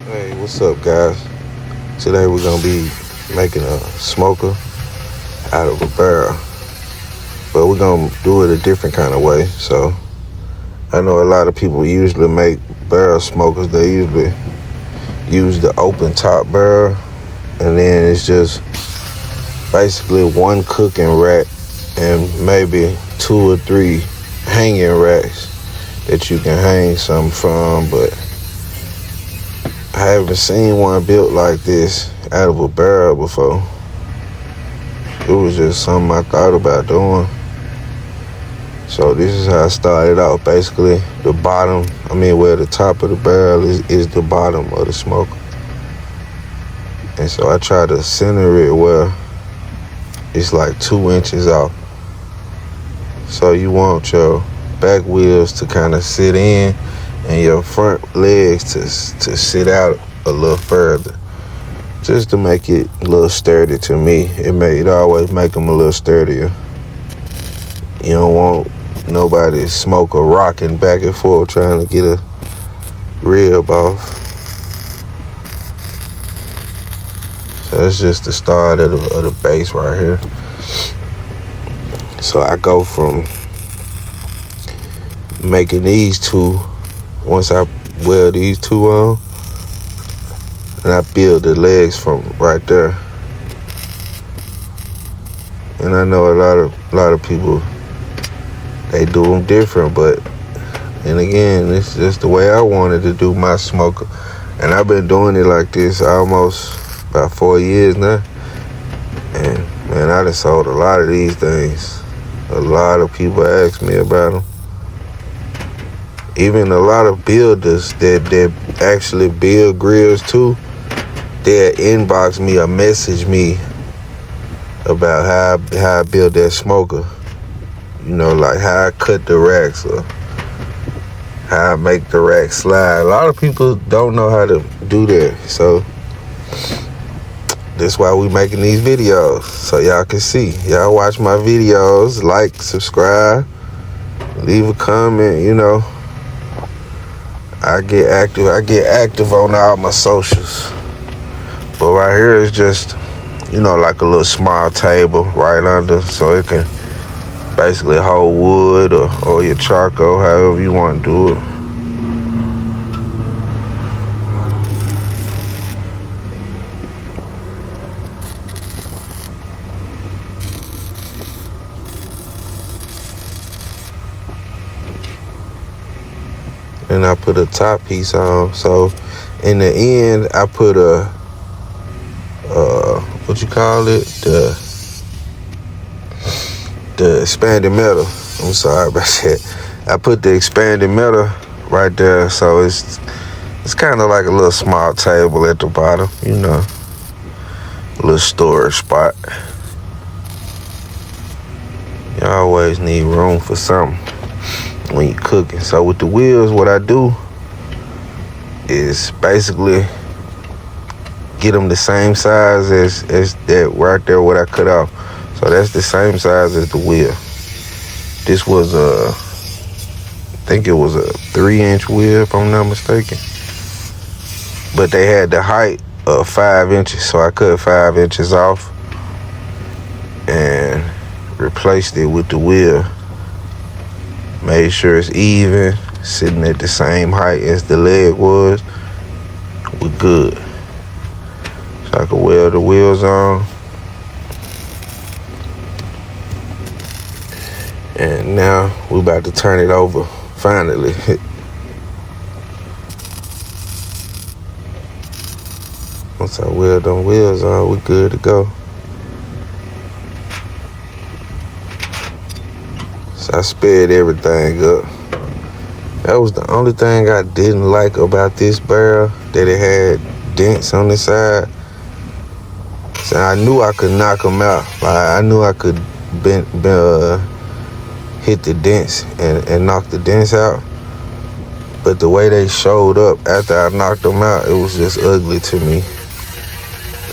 Hey, what's up, guys? Today we're gonna be making a smoker out of a barrel, but we're gonna do it a different kind of way. So I know a lot of people usually make barrel smokers. They usually use the open top barrel, and then it's just basically one cooking rack and maybe two or three hanging racks that you can hang something from, but I haven't seen one built like this out of a barrel before. It was just something I thought about doing. So this is how I started out. Basically, the top of the barrel is the bottom of the smoker. And so I try to center it where it's like 2 inches off. So you want your back wheels to kind of sit in and your front legs to sit out a little further, just to make it a little sturdy. To me, it always make them a little sturdier. You don't want nobody smoker rocking back and forth trying to get a rib off. So that's just the start of the base right here. So I go from making these two. Once I weld these two on, and I build the legs from right there. And I know a lot of people, they do them different, but and again, it's just the way I wanted to do my smoker. And I've been doing it like this almost about 4 years now. And man, I done sold a lot of these things. A lot of people ask me about them. Even a lot of builders that actually build grills too, they'll inbox me or message me about how I build that smoker. You know, like how I cut the racks or how I make the rack slide. A lot of people don't know how to do that. So that's why we making these videos, so y'all can see. Y'all watch my videos, like, subscribe, leave a comment, you know. I get active on all my socials. But right here is just, you know, like a little small table right under, so it can basically hold wood or your charcoal, however you want to do it. And I put a top piece on. So in the end, I put a what you call it? The expanded metal. I'm sorry about that. I put the expanded metal right there, so it's kind of like a little small table at the bottom, you know, a little storage spot. You always need room for something when you're cooking. So with the wheels, what I do is basically get them the same size as that right there, what I cut off. So that's the same size as the wheel. This was I think it was a 3-inch wheel, if I'm not mistaken. But they had the height of 5 inches, so I cut 5 inches off and replaced it with the wheel. Made sure it's even, sitting at the same height as the leg was. We're good. So I can weld the wheels on. And now we're about to turn it over, finally. Once I weld them wheels on, we're good to go. So I sped everything up. That was the only thing I didn't like about this barrel, that it had dents on the side. So I knew I could knock them out. Like, I knew I could hit the dents and knock the dents out. But the way they showed up after I knocked them out, it was just ugly to me.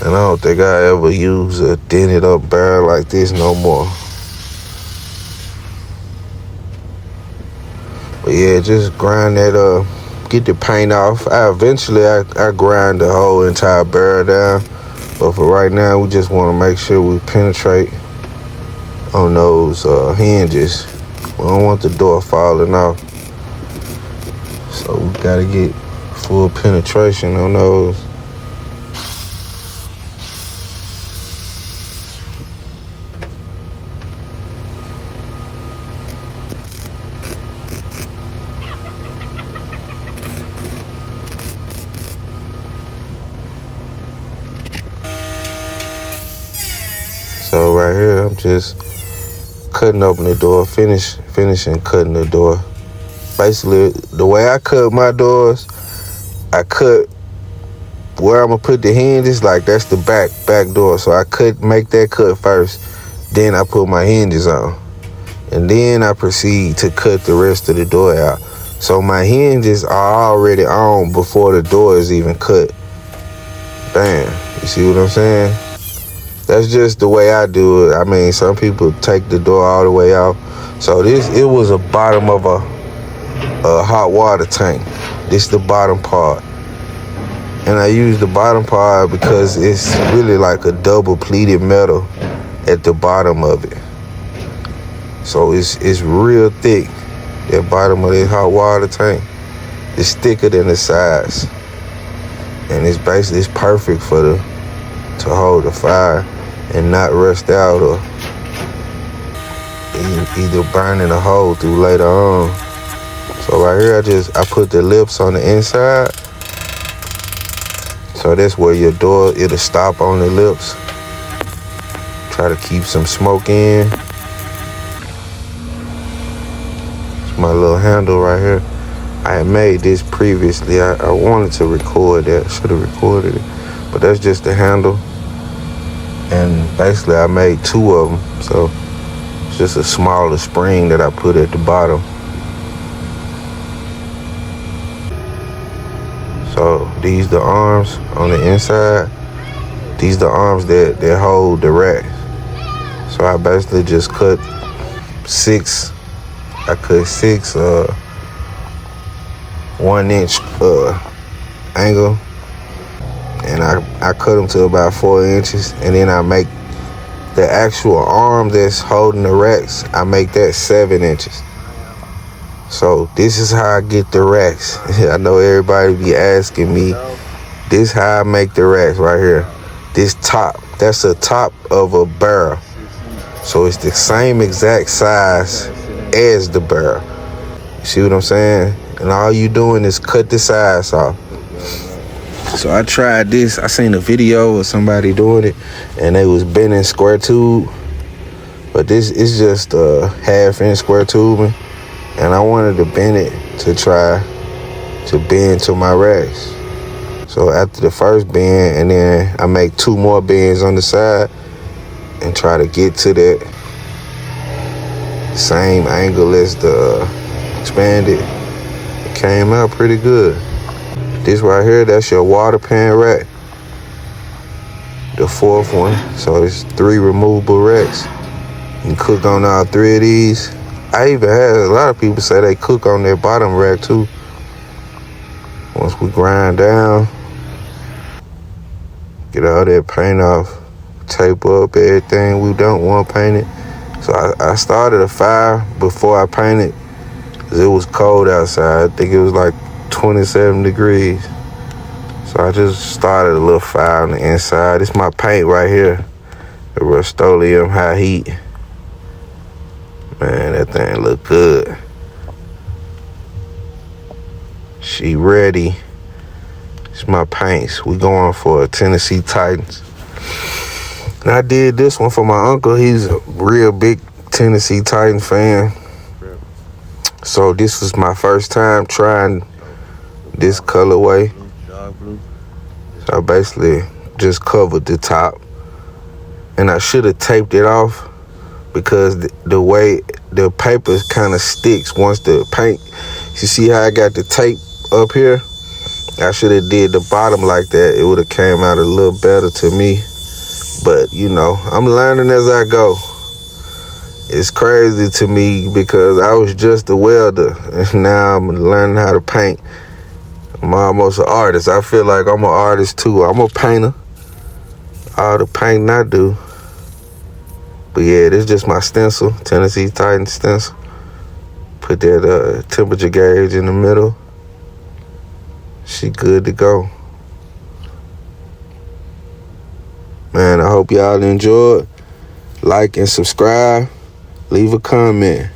And I don't think I ever use a dented up barrel like this no more. But yeah, just grind that get the paint off. I grind the whole entire barrel down. But for right now, we just want to make sure we penetrate on those hinges. We don't want the door falling off. So we gotta get full penetration on those. So right here, I'm just cutting open the door, finishing cutting the door. Basically, the way I cut my doors, I cut where I'm gonna put the hinges, like that's the back door. So I make that cut first, then I put my hinges on. And then I proceed to cut the rest of the door out. So my hinges are already on before the door is even cut. Bam, you see what I'm saying? That's just the way I do it. I mean, some people take the door all the way out. So it was a bottom of a hot water tank. This the bottom part. And I use the bottom part because it's really like a double pleated metal at the bottom of it. So it's real thick. The bottom of this hot water tank is thicker than the sides. And it's perfect to hold the fire and not rust out or either burning a hole through later on. So right here, I put the lips on the inside. So that's where your door, it'll stop on the lips. Try to keep some smoke in. It's my little handle right here. I had made this previously. I wanted to record that. Should have recorded it. But that's just the handle. And basically I made two of them. So it's just a smaller spring that I put at the bottom. So these the arms on the inside. These the arms that hold the rack. So I basically just cut six 1 inch angle. And I cut them to about 4 inches. And then I make the actual arm that's holding the racks, I make that 7 inches. So this is how I get the racks. I know everybody be asking me, this how I make the racks right here. This top, that's the top of a barrel. So it's the same exact size as the barrel. You see what I'm saying? And all you doing is cut the sides off. So I tried this. I seen a video of somebody doing it, and they was bending square tube. But this is just a 1/2 inch square tubing, and I wanted to bend it to try to bend to my racks. So after the first bend, and then I make 2 more bends on the side and try to get to that same angle as the expanded. It came out pretty good. This right here, that's your water pan rack. The 4th one. So it's 3 removable racks. You can cook on all 3 of these. I even had a lot of people say they cook on their bottom rack too. Once we grind down, get all that paint off, tape up everything we don't want painted. So I started a fire before I painted, because it was cold outside. I think it was like 27 degrees. So I just started a little fire on the inside. It's my paint right here, the Rust-Oleum high heat. Man, that thing look good. She ready. It's my paints. We going for a Tennessee Titans. And I did this one for my uncle. He's a real big Tennessee Titans fan. So this was my first time trying this colorway. So I basically just covered the top. And I should have taped it off, because the way the paper kind of sticks once the paint. You see how I got the tape up here? I should have did the bottom like that. It would have came out a little better to me. But, you know, I'm learning as I go. It's crazy to me because I was just a welder, and now I'm learning how to paint. I'm almost an artist. I feel like I'm an artist too. I'm a painter. All the painting I do. But yeah, this is just my stencil, Tennessee Titan stencil. Put that temperature gauge in the middle. She good to go. Man, I hope y'all enjoyed. Like and subscribe. Leave a comment.